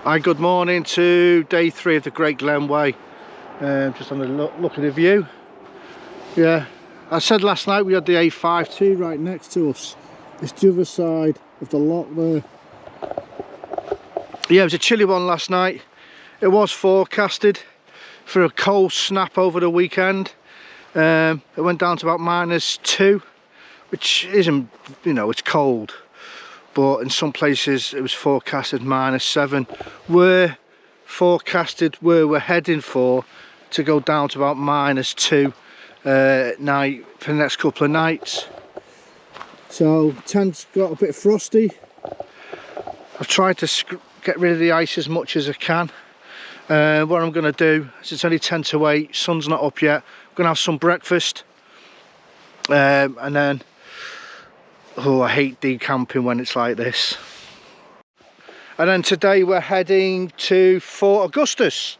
Hi, good morning to day 3 of the Great Glen Way. Just on a look at the view. Yeah, I said last night we had the A52 right next to us. It's the other side of the lock there. Yeah, it was a chilly one last night. It was forecasted for a cold snap over the weekend. It went down to about -2, which isn't, you know, it's cold. But in some places it was forecasted -7. We're forecasted where we're heading for to go down to about -2 at night for the next couple of nights. So tent's got a bit frosty. I've tried to get rid of the ice as much as I can. What I'm going to do is, it's only 10 to 8, sun's not up yet, I'm going to have some breakfast and then, oh, I hate decamping when it's like this. And then today we're heading to Fort Augustus.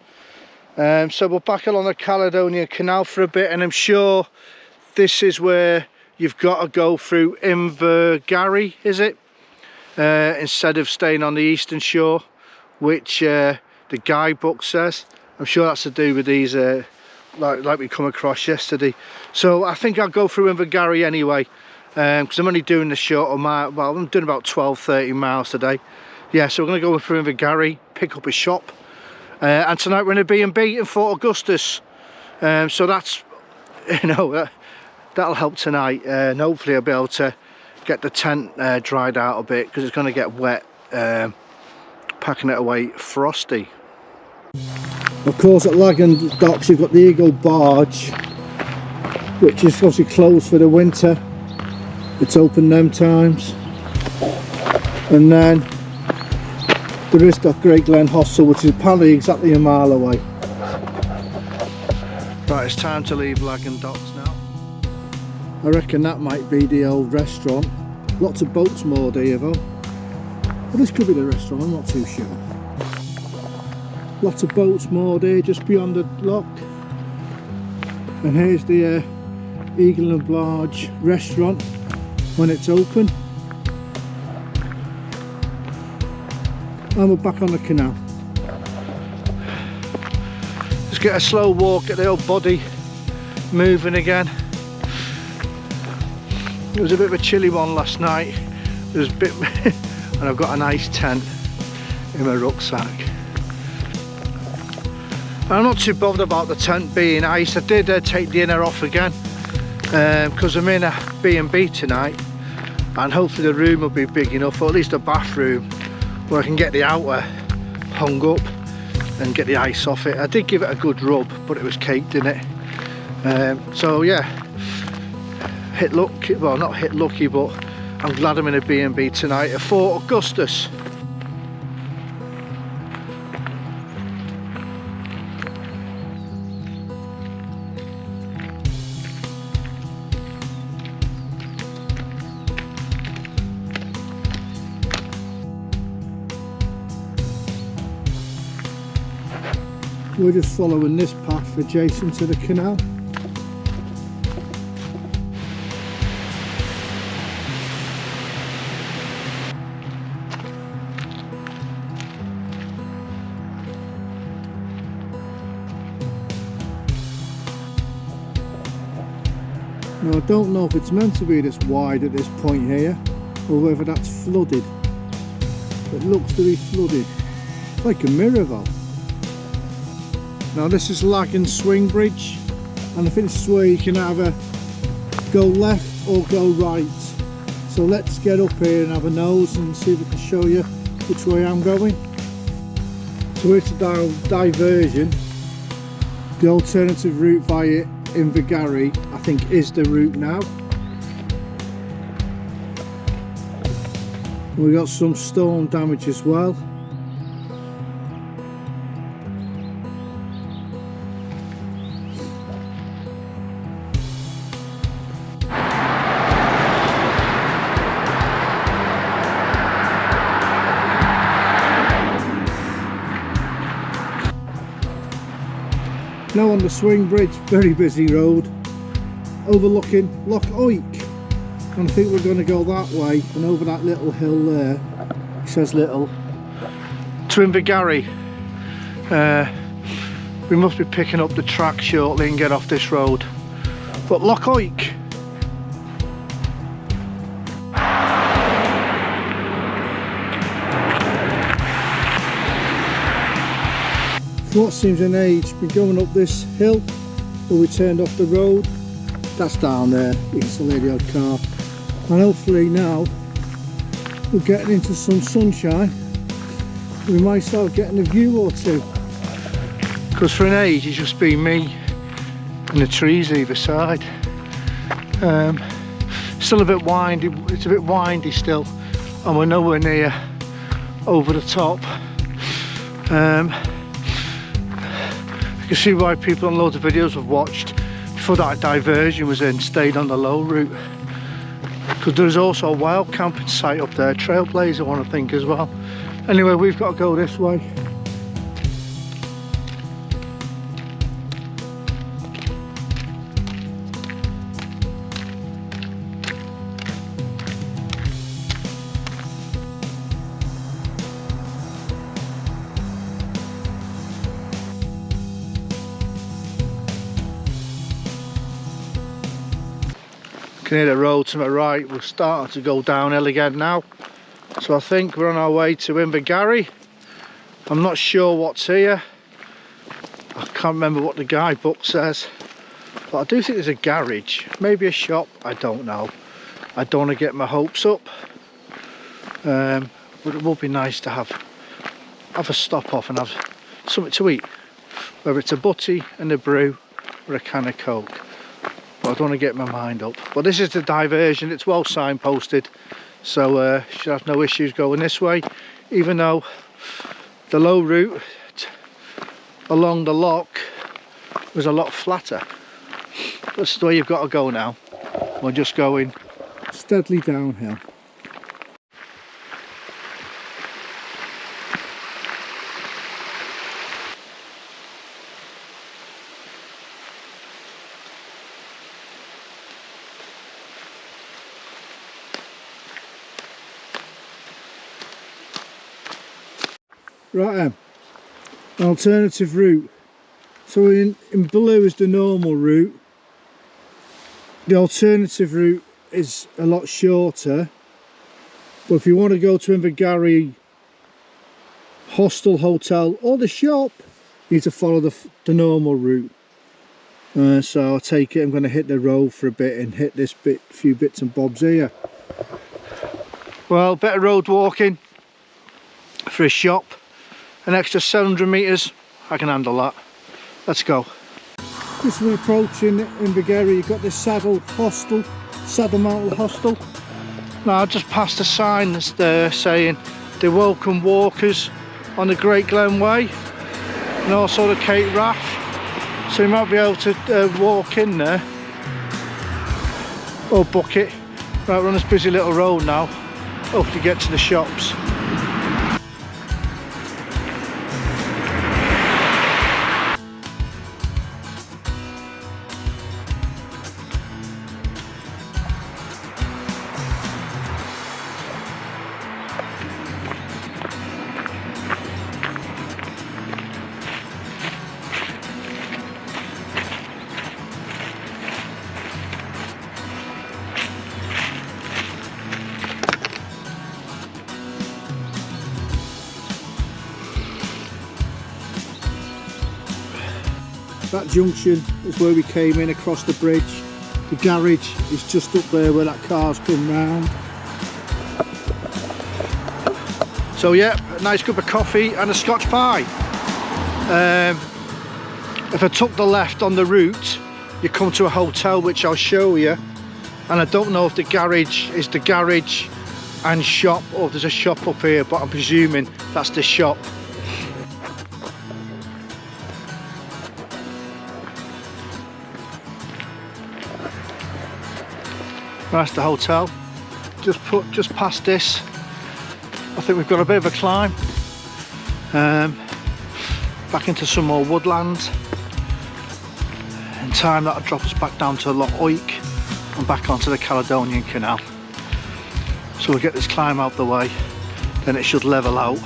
So we're back along the Caledonian Canal for a bit, and I'm sure this is where you've got to go through Invergarry, is it? Instead of staying on the eastern shore, which the guidebook says. I'm sure that's to do with these, like we come across yesterday. So I think I'll go through Invergarry anyway. Because I'm only doing the shorter mile. Well, I'm doing about 12-13 miles today. Yeah, so we're going to go through Invergarry, pick up a shop, and tonight we're in a B&B in Fort Augustus. So that's, you know, that'll help tonight, and hopefully I'll be able to get the tent dried out a bit, because it's going to get wet packing it away frosty. Of course, at Laggon Locks you've got the Eagle barge, which is obviously closed for the winter. It's open them times, and then there is the Great Glen Hostel, which is apparently exactly a mile away. Right, it's time to leave Laggon Locks now. I reckon that might be the old restaurant. Lots of boats moored here though. Well, this could be the restaurant, I'm not too sure. Lots of boats moored here just beyond the lock. And here's the Eagle and Barge restaurant when it's open. And we're back on the canal. Just get a slow walk, get the old body moving again. It was a bit of a chilly one last night. It was a bit and I've got a nice tent in my rucksack. I'm not too bothered about the tent being ice. I did take the inner off again because I'm in a B&B tonight, and hopefully the room will be big enough, or at least a bathroom, where I can get the outer hung up and get the ice off it. I did give it a good rub, but it was caked in it. So yeah, hit lucky, well not hit lucky, but I'm glad I'm in a B&B tonight at Fort Augustus. We're just following this path adjacent to the canal. Now I don't know if it's meant to be this wide at this point here, or whether that's flooded. It looks to be flooded. It's like a mirror though. Now this is Laggon Swing Bridge, and I think this is where you can either go left or go right. So let's get up here and have a nose and see if I can show you which way I'm going. So it's a diversion. The alternative route via Invergarry, I think, is the route now. We got some storm damage as well. Now on the swing bridge, very busy road, overlooking Loch Oik, and I think we're going to go that way and over that little hill there. It says little, to Invergarry. We must be picking up the track shortly and get off this road. But Laggon. For what seems an age, been going up this hill where we turned off the road. That's down there, it's the lady old car. And hopefully now we're getting into some sunshine. We might start getting a view or two. Because for an age it's just been me and the trees either side. Still a bit windy, it's a bit windy still, and we're nowhere near over the top. You can see why people on loads of videos have watched before that diversion was in, stayed on the low route. Because there's also a wild camping site up there, Trailblazer I want to think as well. Anyway, we've got to go this way. You can hear the road to my right. We're starting to go downhill again now. So I think we're on our way to Invergarry. I'm not sure what's here. I can't remember what the guidebook says. But I do think there's a garage, maybe a shop, I don't know. I don't want to get my hopes up. But it would be nice to have a stop off and have something to eat. Whether it's a butty and a brew or a can of Coke. But I don't want to get my mind up. But this is the diversion, it's well signposted. So should have no issues going this way. Even though the low route along the lock was a lot flatter. That's the way you've got to go now. We're just going steadily downhill. Right, an alternative route. So in blue is the normal route. The alternative route is a lot shorter. But if you want to go to Invergarry hostel, hotel or the shop, you need to follow the normal route. So I take it I'm going to hit the road for a bit and hit this few bits and bobs here. Well, better road walking for a shop. An extra 700 metres, I can handle that. Let's go. Just we're approaching Invergarry, you've got this saddle mounted hostel. Now I just passed a sign that's there saying they welcome walkers on the Great Glen Way and also the Cape Raft. So you might be able to walk in there or book it. Right, we're on this busy little road now. Hopefully get to the shops. That junction is where we came in across the bridge. The garage is just up there where that car's come round. So yeah, a nice cup of coffee and a Scotch pie. If I took the left on the route, you come to a hotel which I'll show you. And I don't know if the garage is the garage and shop or if there's a shop up here, but I'm presuming that's the shop. That's the hotel. Just past this. I think we've got a bit of a climb. Back into some more woodland. In time that'll drop us back down to Laggon and back onto the Caledonian Canal. So we'll get this climb out the way, then it should level out.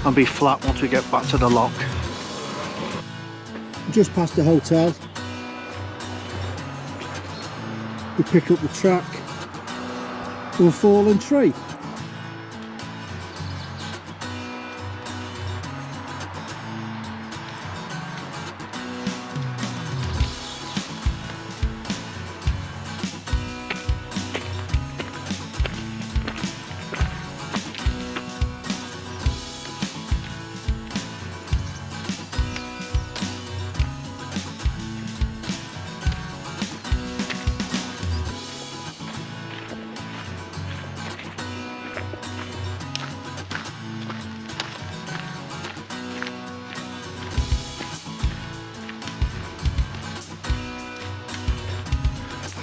and be flat once we get back to the lock. Just past the hotel, we pick up the track of a fallen tree.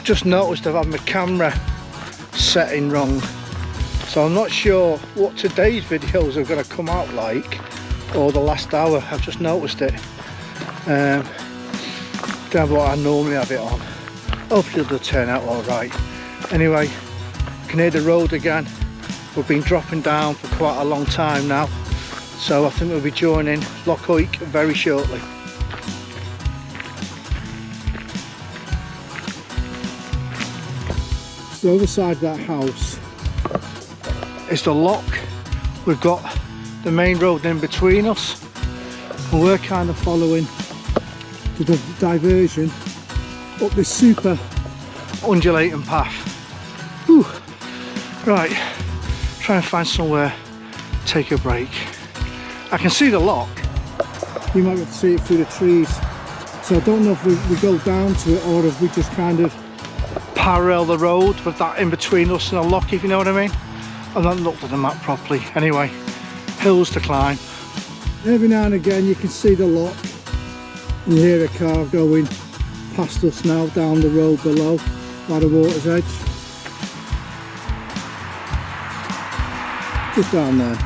Just noticed I've had my camera setting wrong, so I'm not sure what today's videos are going to come out like, or the last hour. I've just noticed it. Don't have what I normally have it on. Hopefully it'll turn out alright. Anyway, you can hear the road again. We've been dropping down for quite a long time now, so I think we'll be joining Laggon Locks very shortly. The other side of that house is the lock. We've got the main road in between us, and we're kind of following the diversion up this super undulating path. Whew. Right, try and find somewhere, take a break. I can see the lock. You might be able to see it through the trees, so I don't know if we go down to it or if we just kind of parallel the road with that in between us and the lock, if you know what I mean. I've not looked at the map properly. Anyway, hills to climb. Every now and again you can see the lock. You hear a car going past us now down the road below by the water's edge. Just down there.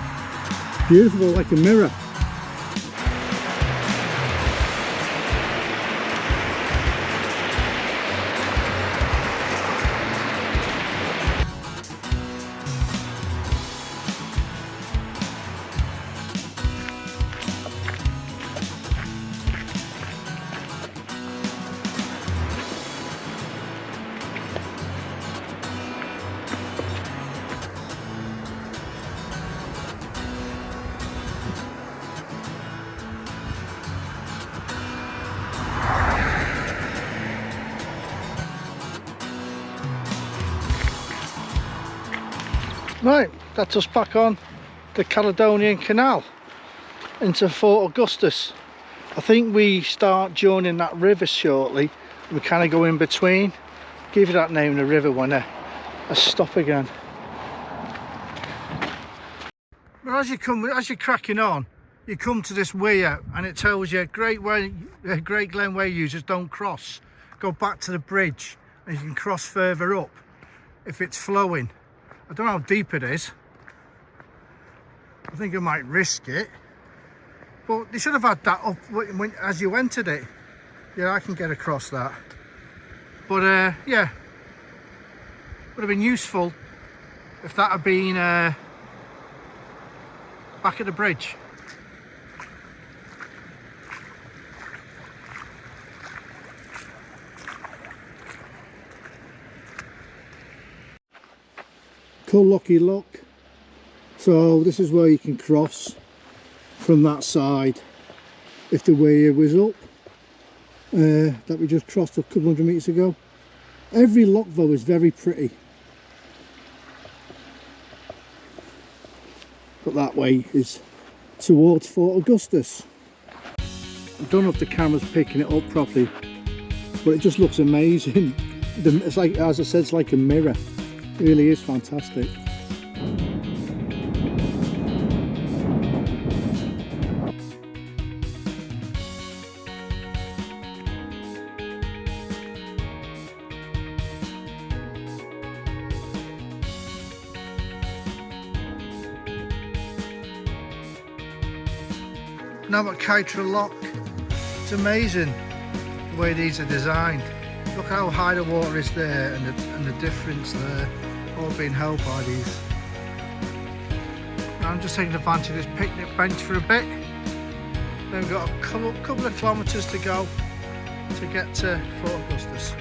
Beautiful, like a mirror. Right, that's us back on the Caledonian Canal into Fort Augustus. I think we start joining that river shortly. We kind of go in between. Give you that name, the river, when I stop again. But as you're cracking on, you come to this weir and it tells you Great Glen Way users don't cross. Go back to the bridge and you can cross further up if it's flowing. I don't know how deep it is. I think I might risk it. But they should have had that up as you entered it. Yeah, I can get across that. But yeah, would have been useful if that had been back at the bridge. Called Laggon Locks. So this is where you can cross from that side if the weir was up that we just crossed a couple hundred metres ago. Every lock though is very pretty, but that way is towards Fort Augustus. I don't know if the camera's picking it up properly, but it just looks amazing. It's like, as I said, it's like a mirror. It really is fantastic. Now at Kytra Lock, it's amazing the way these are designed. Look how high the water is there and the difference there, all being held by these I'm just taking advantage of this picnic bench for a bit. Then we've got a couple of kilometres to go to get to Fort Augustus.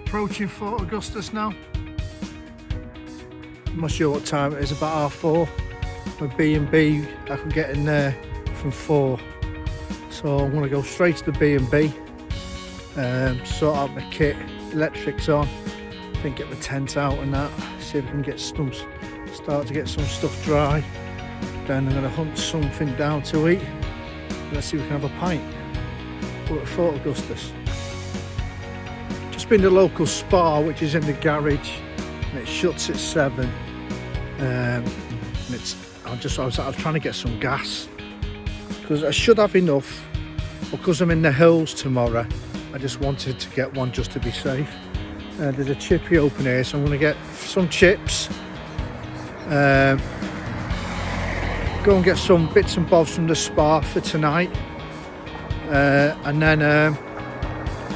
Approaching Fort Augustus now. I'm not sure what time it is, about 4:30. My B&B, I can get in there from 4. So I'm going to go straight to the B&B, sort out my kit, electrics on, I think get my tent out and that, see if we can start to get some stuff dry. Then I'm going to hunt something down to eat. Let's see if we can have a pint. We're at Fort Augustus. Just been to the local spa, which is in the garage, and it shuts at 7. And I was trying to get some gas because I should have enough, because I'm in the hills tomorrow. I just wanted to get one just to be safe. There's a chippy open here, so I'm going to get some chips, go and get some bits and bobs from the spa for tonight, and then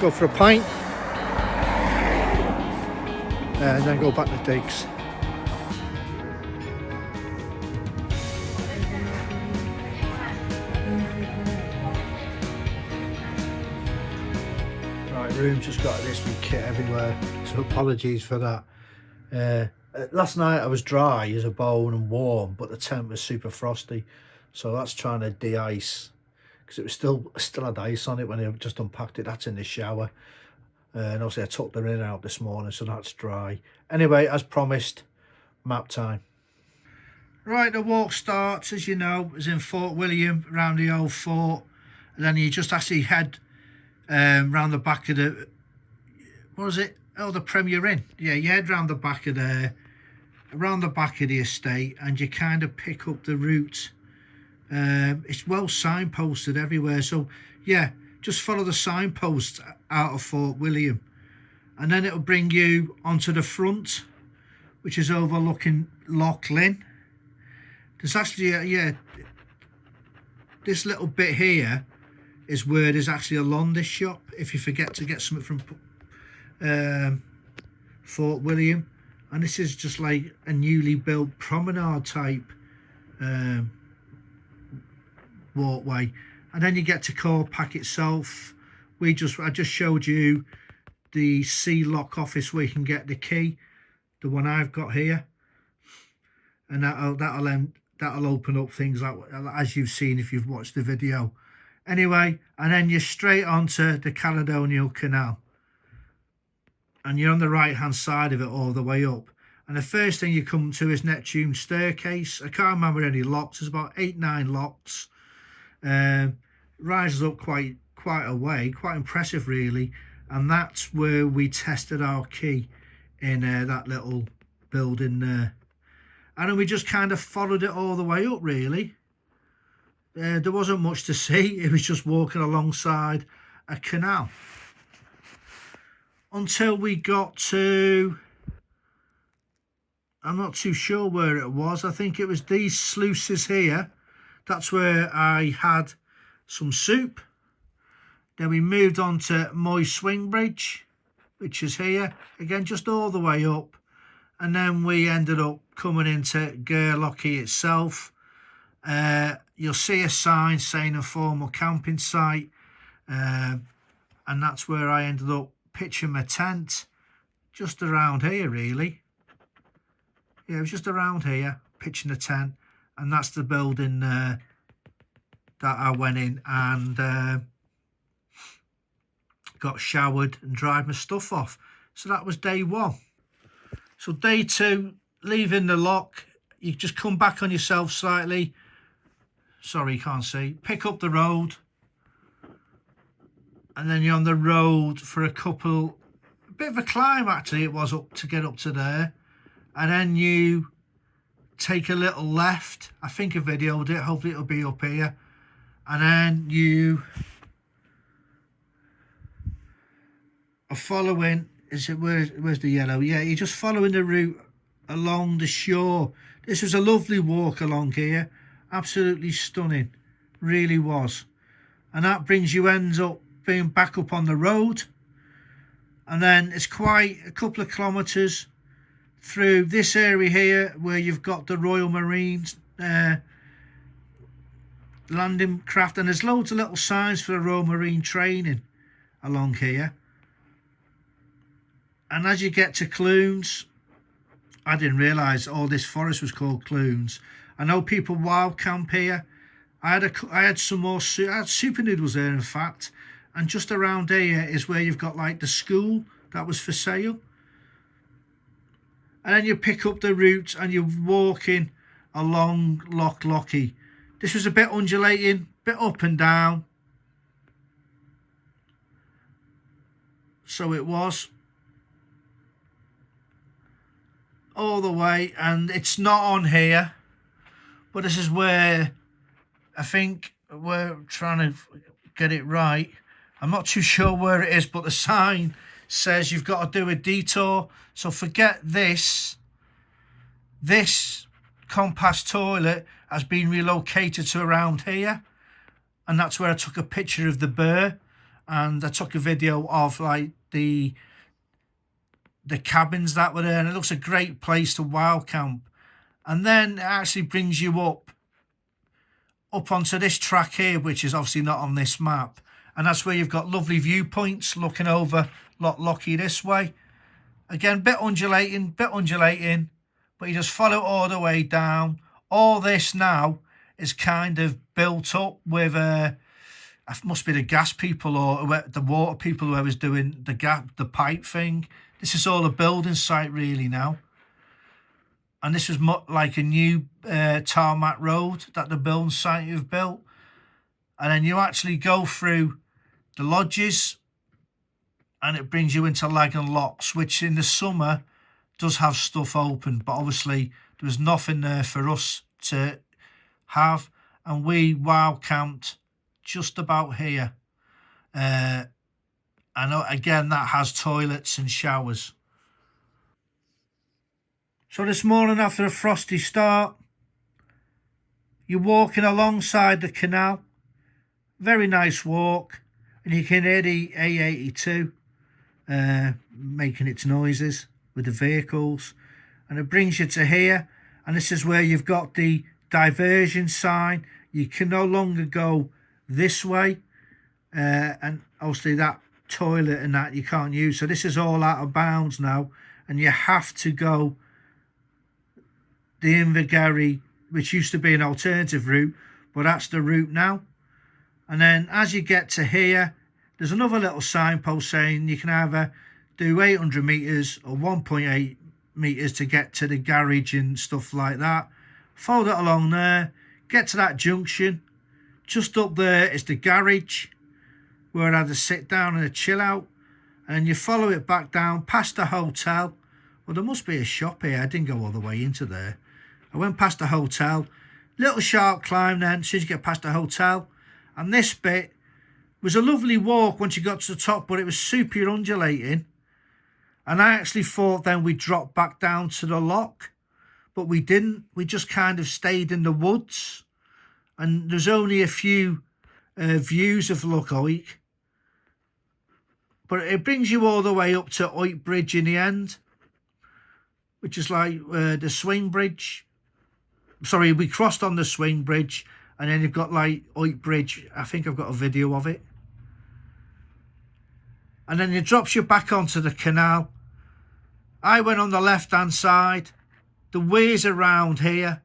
go for a pint, and then go back to digs. Room's just got this with kit everywhere, so apologies for that. Last night I was dry as a bone and warm, but the tent was super frosty, so that's trying to de-ice, because it was still had ice on it when I just unpacked it. That's in the shower, and obviously I took the in out this morning, so that's dry. Anyway, as promised, map time. Right, the walk starts, as you know, is in Fort William, around the old fort, and then you just actually head round the back of the, what is it? Oh, the Premier Inn. Yeah, you head round the back of there, around the back of the estate, and you kind of pick up the route. It's well signposted everywhere, so yeah, just follow the signposts out of Fort William, and then it'll bring you onto the front, which is overlooking Loch Lynn. There's actually this little bit here is where there's actually a laundry shop if you forget to get something from Fort William. And this is just like a newly built promenade type walkway. And then you get to Corpack itself. I just showed you the Sea Lock office where you can get the key, the one I've got here, and that'll open up things like as you've seen if you've watched the video. Anyway, and then you're straight onto the Caledonian Canal, and you're on the right hand side of it all the way up. And the first thing you come to is Neptune's staircase. I can't remember any locks. There's about 8-9 locks. Rises up quite a way, quite impressive really. And that's where we tested our key, in that little building there. And then we just kind of followed it all the way up really. There wasn't much to see. It was just walking alongside a canal until we got to, I'm not too sure where it was. I think it was these sluices here. That's where I had some soup. Then we moved on to Moy Swing Bridge, which is here again, just all the way up, and then we ended up coming into Gerlochy itself. You'll see a sign saying informal camping site, and that's where I ended up pitching my tent, just around here really. Yeah, it was just around here, pitching the tent, and that's the building that I went in and got showered and dried my stuff off. So that was day 1. So day 2, leaving the lock, you just come back on yourself slightly. Sorry, you can't see. Pick up the road, and then you're on the road for a bit of a climb actually it was, up to get up to there, and then you take a little left. I think I videoed it, hopefully it'll be up here, and then you are following, where's the yellow? Yeah, you're just following the route along the shore. This was a lovely walk along here, Absolutely stunning, really was. And that brings you ends up being back up on the road, and then it's quite a couple of kilometres through this area here where you've got the Royal Marines landing craft, and there's loads of little signs for the Royal Marine training along here. And as you get to Clunes, I didn't realise all this forest was called Clunes. I know people wild camp here. I had some more, I had super noodles there in fact, and just around here is where you've got like the school that was for sale. And then you pick up the route and you're walking along Loch Lochy. This was a bit undulating, bit up and down. So it was. All the way, and it's not on here, but this is where I think we're trying to get it right. I'm not too sure where it is, but the sign says you've got to do a detour. So forget this. This compass toilet has been relocated to around here, and that's where I took a picture of the bear, and I took a video of like the cabins that were there, and it looks a great place to wild camp. And then it actually brings you up onto this track here, which is obviously not on this map, and that's where you've got lovely viewpoints looking over Loch Lochy this way. Again, bit undulating, but you just follow all the way down. All this now is kind of built up with it must be the gas people or the water people, whoever's doing the pipe thing. This is all a building site really now. And this was like a new tarmac road that the building site have built. And then you actually go through the lodges and it brings you into Laggon Locks, which in the summer does have stuff open. But obviously there was nothing there for us to have. And we wild camped just about here. I know, again, that has toilets and showers. So this morning after a frosty start, you're walking alongside the canal. Very nice walk. And you can hear the A82 making its noises with the vehicles. And it brings you to here. And this is where you've got the diversion sign. You can no longer go this way. And obviously that toilet and that you can't use, so this is all out of bounds now, and you have to go the Invergarry, which used to be an alternative route, but that's the route now. And then as you get to here, there's another little signpost saying you can either do 800 meters or 1.8 meters to get to the garage and stuff like that. Follow that along there, get to that junction. Just up there is the garage where I had to sit down and a chill out, and you follow it back down past the hotel. Well, there must be a shop here. I didn't go all the way into there. I went past the hotel, little sharp climb then as soon as you get past the hotel, and this bit was a lovely walk once you got to the top, but it was super undulating, and I actually thought then we'd drop back down to the loch, but we didn't. We just kind of stayed in the woods, and there's only a few views of Loch Oik. But it brings you all the way up to Oik Bridge in the end, which is like the swing bridge. Sorry, we crossed on the swing bridge, and then you've got like Oik Bridge. I think I've got a video of it. And then it drops you back onto the canal. I went on the left-hand side. The way's around here.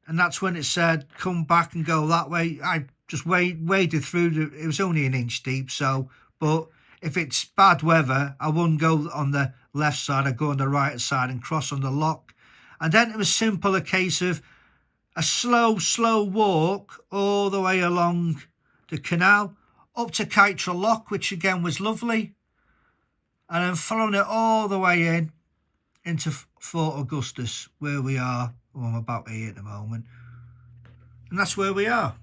And that's when it said, come back and go that way. I just waded through. It was only an inch deep, so... But if it's bad weather, I wouldn't go on the left side. I'd go on the right side and cross on the loch. And then it was simple, a case of a slow walk all the way along the canal up to Kytra Loch, which again was lovely. And then following it all the way into Fort Augustus, where we are. Well, I'm about here at the moment. And that's where we are.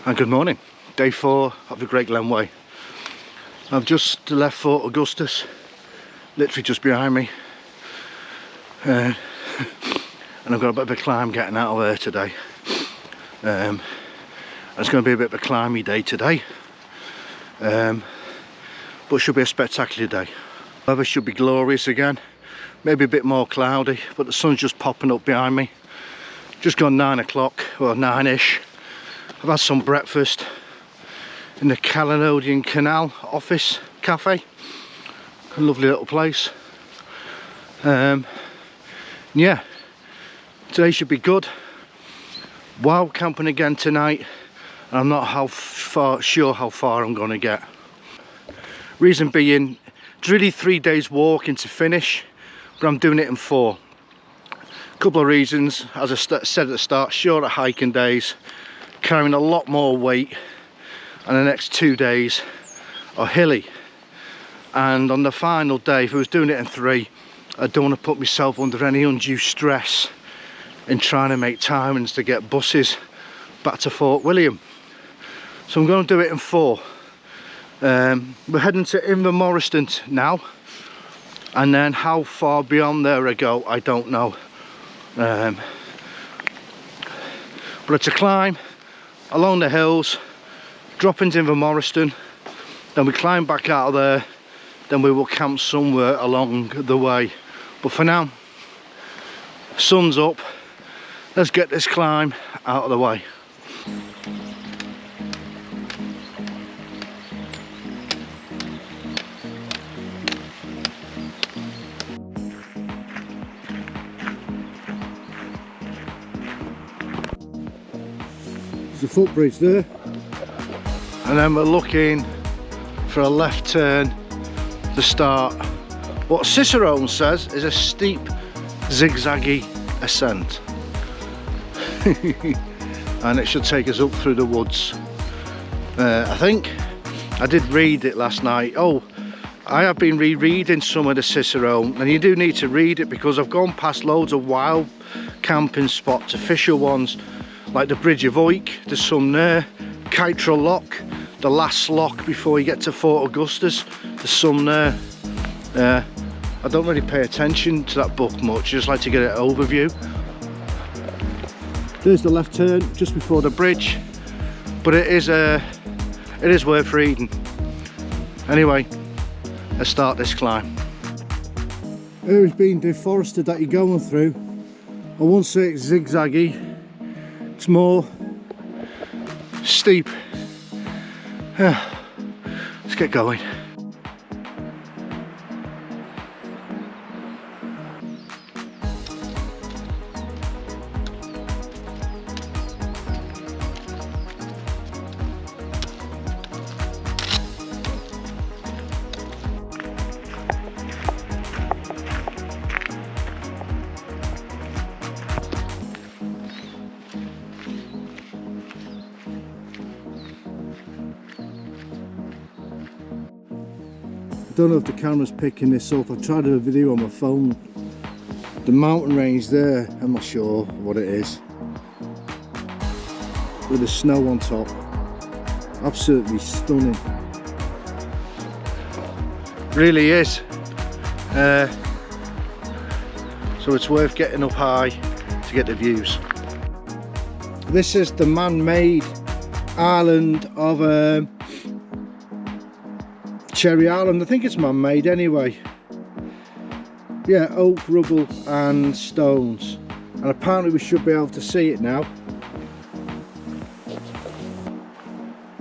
And good morning, day 4 of the Great Glen Way. I've just left Fort Augustus, literally just behind me, and I've got a bit of a climb getting out of there today. It's going to be a bit of a climby day today, but it should be a spectacular day. Weather should be glorious again, maybe a bit more cloudy, but the sun's just popping up behind me. Just gone 9 o'clock, or 9ish. I've had some breakfast in the Caledonian Canal office cafe, a lovely little place. Yeah, today should be good. Wild camping again tonight, and I'm not sure how far I'm going to get. Reason being, it's really 3 days walking to finish, but I'm doing it in 4. Couple of reasons. As I said at the start, shorter hiking days, carrying a lot more weight, and the next 2 days are hilly. And on the final day, if I was doing it in 3, I don't want to put myself under any undue stress in trying to make timings to get buses back to Fort William. So I'm going to do it in 4. We're heading to Invermoriston now, and then how far beyond there I go, I don't know. But it's a climb along the hills, drop into Invermoriston, then we climb back out of there, then we will camp somewhere along the way. But for now, sun's up, let's get this climb out of the way. There's a footbridge there. And then we're looking for a left turn to start what Cicerone says is a steep, zigzaggy ascent. And it should take us up through the woods. I think I did read it last night. Oh, I have been rereading some of the Cicerone, and you do need to read it because I've gone past loads of wild camping spots, official ones, like the Bridge of Oik, there's some there, Great Lock, the last lock before you get to Fort Augustus, there's some there. I don't really pay attention to that book much, I just like to get an overview. There's the left turn just before the bridge, but it is worth reading. Anyway, let's start this climb. Here is being deforested that you're going through. I won't say it's zigzaggy, it's more steep. Let's get going. I don't know if the camera's picking this up. I tried to do a video on my phone. The mountain range there, I'm not sure what it is, with the snow on top. Absolutely stunning. Really is. So it's worth getting up high to get the views. This is the man-made island of Cherry Island. I think it's man-made anyway. Yeah, oak, rubble and stones, and apparently we should be able to see it now.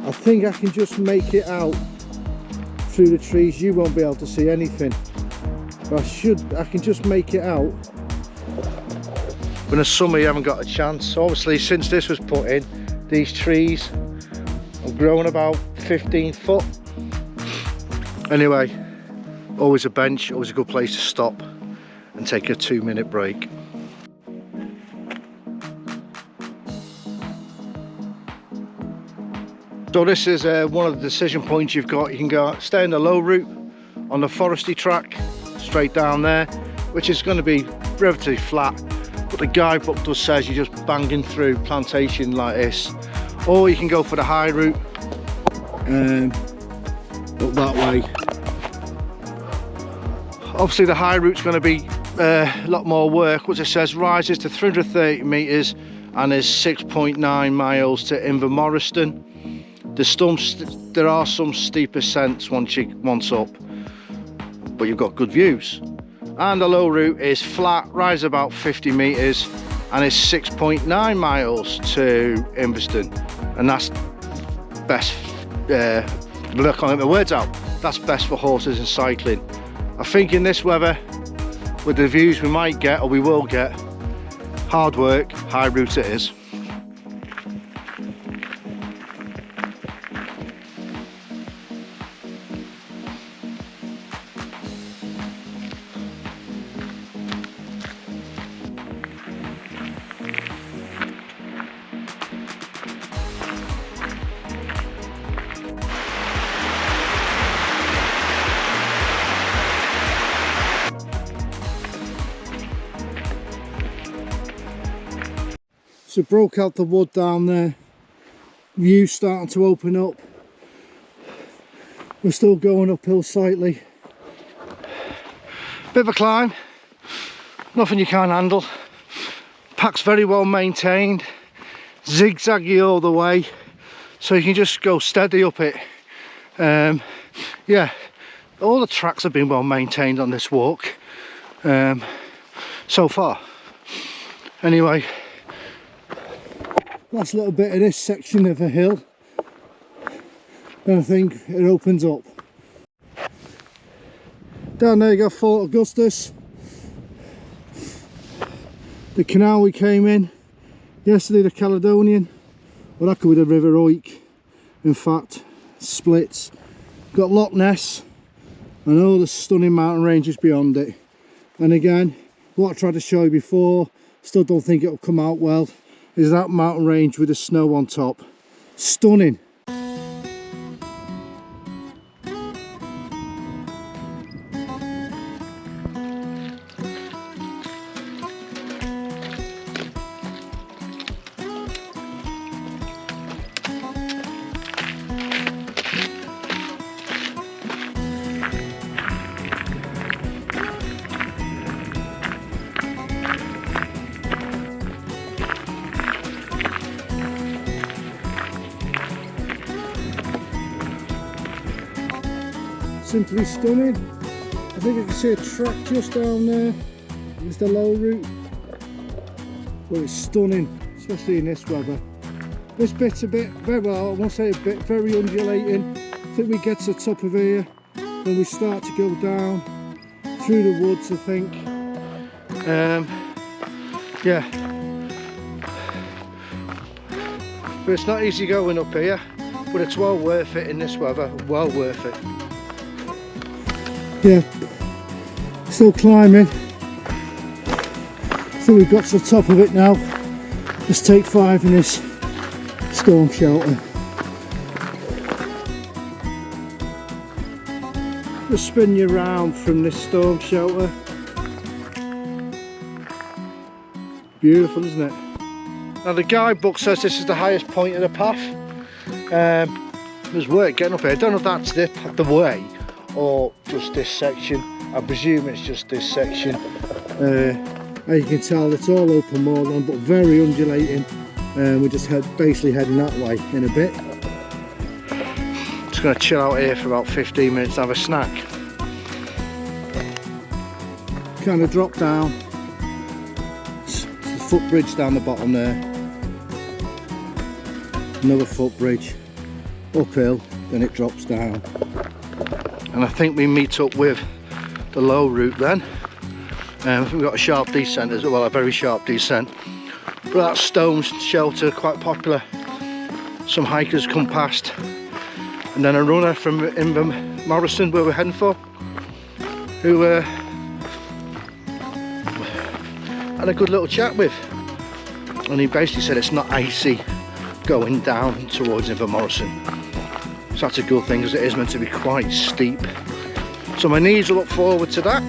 I think I can just make it out through the trees. You won't be able to see anything, but I can just make it out. In the summer you haven't got a chance. Obviously since this was put in, these trees have grown about 15 foot. Anyway, always a bench, always a good place to stop and take a 2-minute break. So this is one of the decision points you've got. You can go stay in the low route on the foresty track straight down there, which is going to be relatively flat, but the guidebook does says you're just banging through plantation like this, or you can go for the high route up that way. Obviously the high route's going to be a lot more work, which it says rises to 330 metres and is 6.9 miles to Invermoriston. There are some steep ascents once up, but you've got good views. And the low route is flat, rises about 50 metres and is 6.9 miles to Invermoriston. And that's best, look, I'll get my words out, that's best for horses and cycling. I think in this weather, with the views we might get, or we will get, hard work, high route it is. So broke out the wood down there, view starting to open up. We're still going uphill slightly. Bit of a climb, nothing you can't handle. Pack's very well maintained, zigzaggy all the way, so you can just go steady up it. Yeah, all the tracks have been well maintained on this walk so far. Anyway, last little bit of this section of a hill, and I think it opens up. Down there you got Fort Augustus, the canal we came in yesterday, the Caledonian, well that could be the River Oik, in fact, splits. Got Loch Ness and all the stunning mountain ranges beyond it. And again, what I tried to show you before, still don't think it'll come out well, is that mountain range with the snow on top. Stunning. Simply stunning. I think I can see a track just down there. There's the low route. Well, it's stunning, especially in this weather. This bit's a bit, very well, I won't say a bit, very undulating. I think we get to the top of here, then we start to go down through the woods, I think. Yeah. But it's not easy going up here, but it's well worth it in this weather, well worth it. Yeah, still climbing. So we've got to the top of it now. Let's take 5 in this storm shelter. Just spin you round from this storm shelter. Beautiful, isn't it? Now the guidebook says this is the highest point of the path. There's work getting up here. I don't know if that's the way or just this section. I presume it's just this section. As you can tell, it's all open moorland but very undulating. We're just basically heading that way in a bit. Just going to chill out here for about 15 minutes and have a snack. Kind of drop down. It's a footbridge down the bottom there. Another footbridge. Uphill, then it drops down. And I think we meet up with the low route then. We've got a sharp descent as well, a very sharp descent. But that stone shelter, quite popular. Some hikers come past. And then a runner from Invermoriston, where we're heading for, who had a good little chat with. And he basically said it's not icy going down towards Invermoriston. So that's a good thing, because it is meant to be quite steep. So my knees will look forward to that.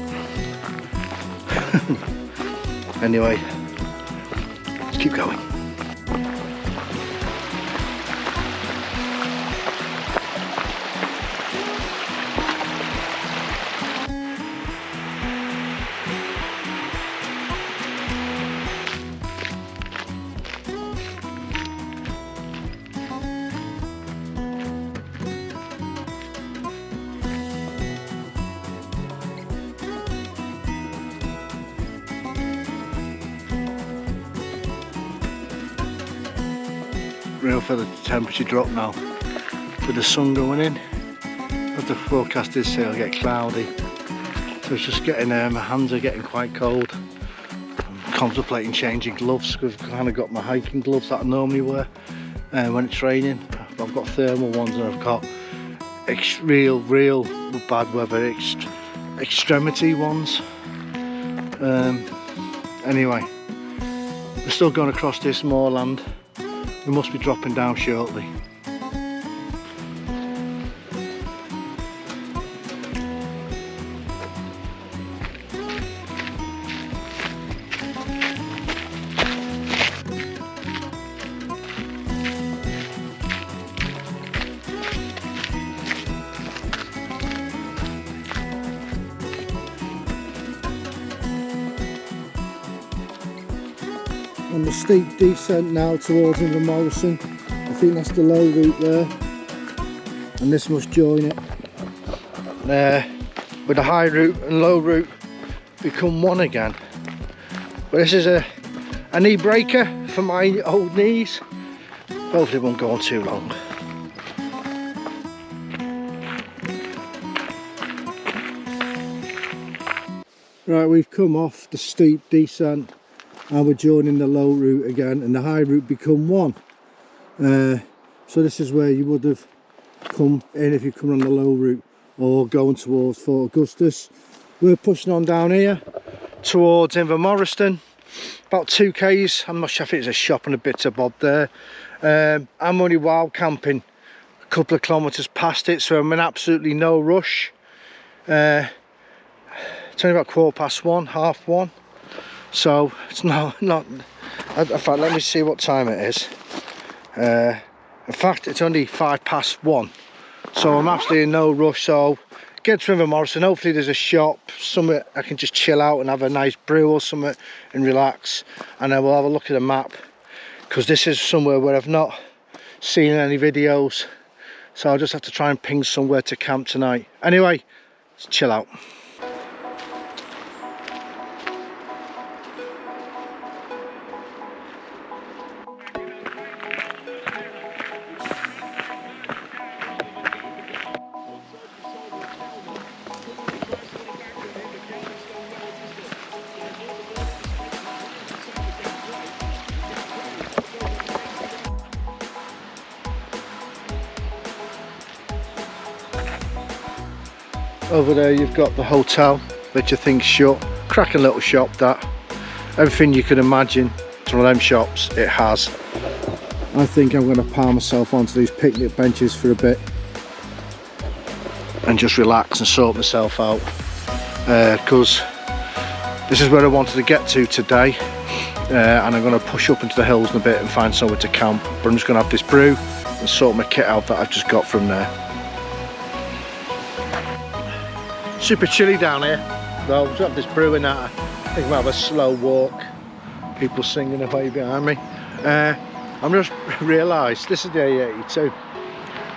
Anyway, let's keep going. real feel the temperature drop now with the sun going in. As the forecast is, say it'll get cloudy. So it's just getting, my hands are getting quite cold. I'm contemplating changing gloves because I've kind of got my hiking gloves that I normally wear when it's raining. I've got thermal ones and I've got real bad weather extremity ones. Anyway, we're still going across this moorland. We must be dropping down shortly. On the steep descent now towards Invermoriston. I think that's the low route there, and this must join it. With the high route and low route become one again. But this is a knee breaker for my old knees. Hopefully it won't go on too long. Right, we've come off the steep descent and we're joining the low route again, and the high route become one. So this is where you would have come in if you come on the low route or going towards Fort Augustus. We're pushing on down here Towards Invermoriston, about 2 k's. I'm not sure if it's a shop and a bit of bob there. I'm only wild camping a couple of kilometres past it, so I'm in absolutely no rush. It's only about 1:15, half one. So it's not in fact, let me see what time it is. In fact, it's only 1:05, so I'm absolutely in no rush. So get to Invermoriston, hopefully there's a shop somewhere I can just chill out and have a nice brew or something and relax, and then we'll have a look at the map, because this is somewhere where I've not seen any videos, so I'll just have to try and ping somewhere to camp tonight. Anyway, let's chill out. Over there you've got the hotel, which I think's shut. Cracking little shop that. Everything you can imagine, it's one of them shops, it has. I think I'm going to pile myself onto these picnic benches for a bit and just relax and sort myself out, because this is where I wanted to get to today, and I'm going to push up into the hills in a bit and find somewhere to camp. But I'm just going to have this brew and sort my kit out that I've just got from there. Super chilly down here, though. Just have this brew in that. I think we'll have a slow walk. People singing away behind me. I'm just realised this is the A82,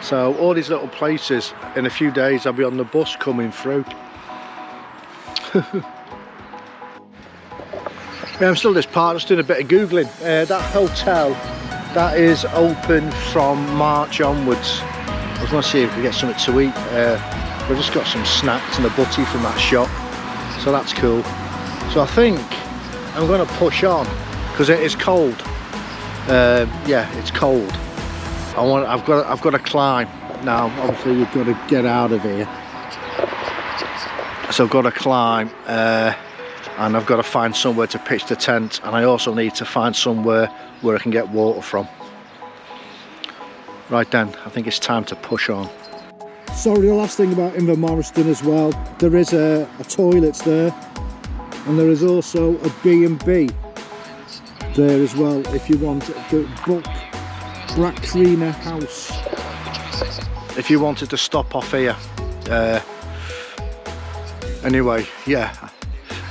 so all these little places, in a few days I'll be on the bus coming through. Yeah, I'm still at this part, just doing a bit of googling. That hotel, that is open from March onwards. I was going to see if we could get something to eat. We've just got some snacks and a butty from that shop, so that's cool. So I think I'm going to push on because it is cold. Yeah, it's cold. I've got to climb now. Obviously, we've got to get out of here. So I've got to climb, and I've got to find somewhere to pitch the tent, and I also need to find somewhere where I can get water from. Right then, I think it's time to push on. Sorry, the last thing about Invermoriston as well, there is a toilet there, and there is also a B&B there as well if you want to book Brackrina House. If you wanted to stop off here. Anyway, yeah,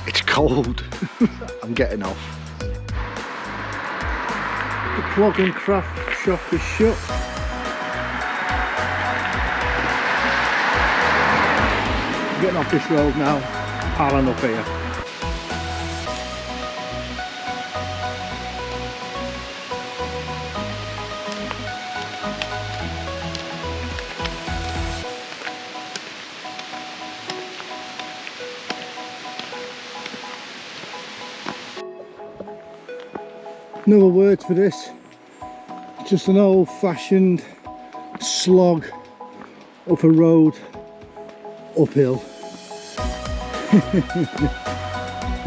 it's cold. I'm getting off. The Clog and Craft shop is shut. Getting off this road now, piling up here. No word for this. Just an old-fashioned slog up a road, uphill.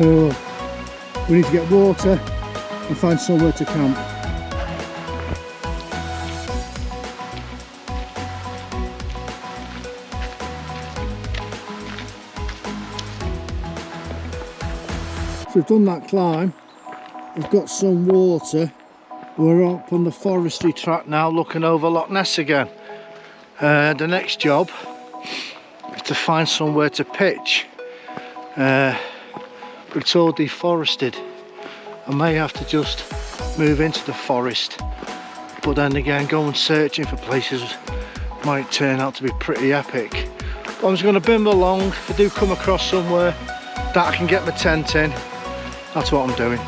Oh, we need to get water and find somewhere to camp. So we've done that climb, we've got some water, we're up on the forestry track now looking over Loch Ness again. The next job is to find somewhere to pitch. But it's all deforested. I may have to just move into the forest, but then again going searching for places might turn out to be pretty epic. But I'm just going to bimble along. If I do come across somewhere that I can get my tent in, that's what I'm doing.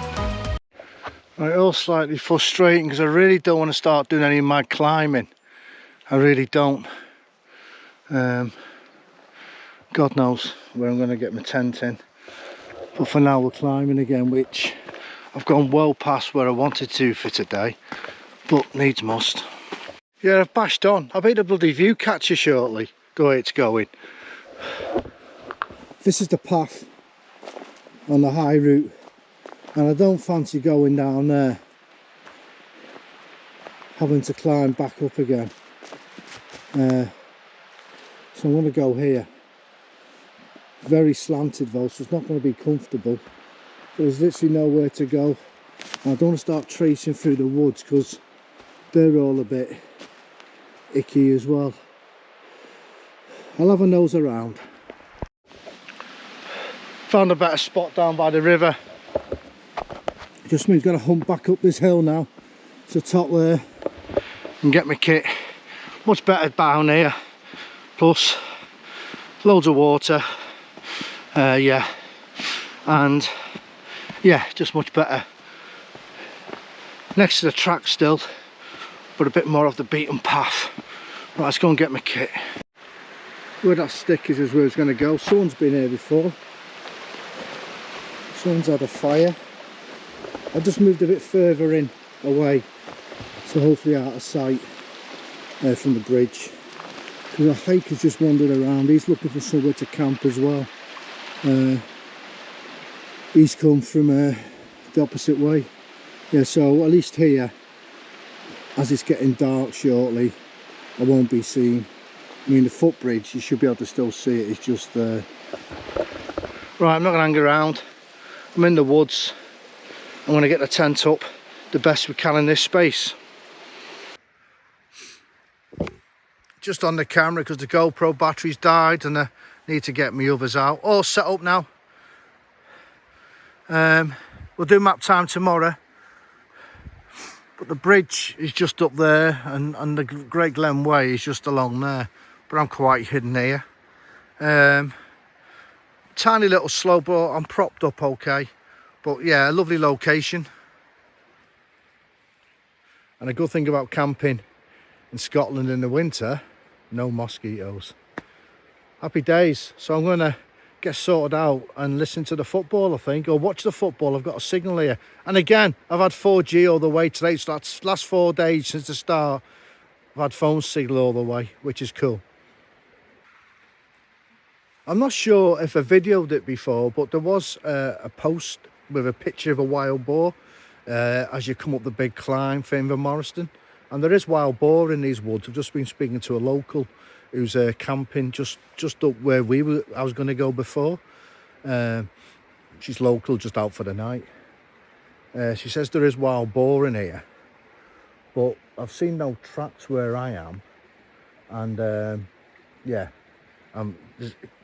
Right, all slightly frustrating because I really don't want to start doing any mad climbing. I really don't. God knows where I'm going to get my tent in. But for now we're climbing again, which I've gone well past where I wanted to for today, but needs must. Yeah, I've bashed on. I'll be the bloody view catcher shortly, the way it's going. This is the path on the high route, and I don't fancy going down there, having to climb back up again. So I'm going to go here. Very slanted though, so it's not going to be comfortable. There's literally nowhere to go. And I don't want to start tracing through the woods because they're all a bit icky as well. I'll have a nose around. Found a better spot down by the river. Just means I've got to hump back up this hill now to the top there and get my kit. Much better down here, plus loads of water. Yeah, and yeah, just much better. Next to the track still, but a bit more off the beaten path. Right, let's go and get my kit. Where that stick is where it's going to go. Someone's been here before. Someone's had a fire. I just moved a bit further in, away, so hopefully out of sight from the bridge. Because a hiker's just wandered around. He's looking for somewhere to camp as well. He's come from the opposite way. Yeah, so at least here, as it's getting dark shortly, I won't be seen. I mean, the footbridge, you should be able to still see it, it's just there. Right, I'm not going to hang around. I'm in the woods. I'm going to get the tent up the best we can in this space. Just on the camera because the GoPro battery's died and I need to get my others out. All set up now. We'll do map time tomorrow. But the bridge is just up there and the Great Glen Way is just along there. But I'm quite hidden here. Tiny little slope, but I'm propped up okay. But yeah, a lovely location. And a good thing about camping in Scotland in the winter, no mosquitoes. Happy days. So I'm going to get sorted out and listen to the football, I think, or watch the football. I've got a signal here. And again, I've had 4G all the way today. So that's last 4 days since the start. I've had phone signal all the way, which is cool. I'm not sure if I videoed it before, but there was a post with a picture of a wild boar as you come up the big climb for Invermoriston. And there is wild boar in these woods. I've just been speaking to a local who's camping just up where I was going to go before. She's local, just out for the night. She says there is wild boar in here, but I've seen no tracks where I am, and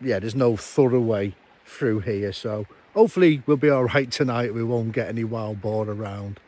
there's no thorough way through here, so hopefully we'll be all right tonight. We won't get any wild boar around.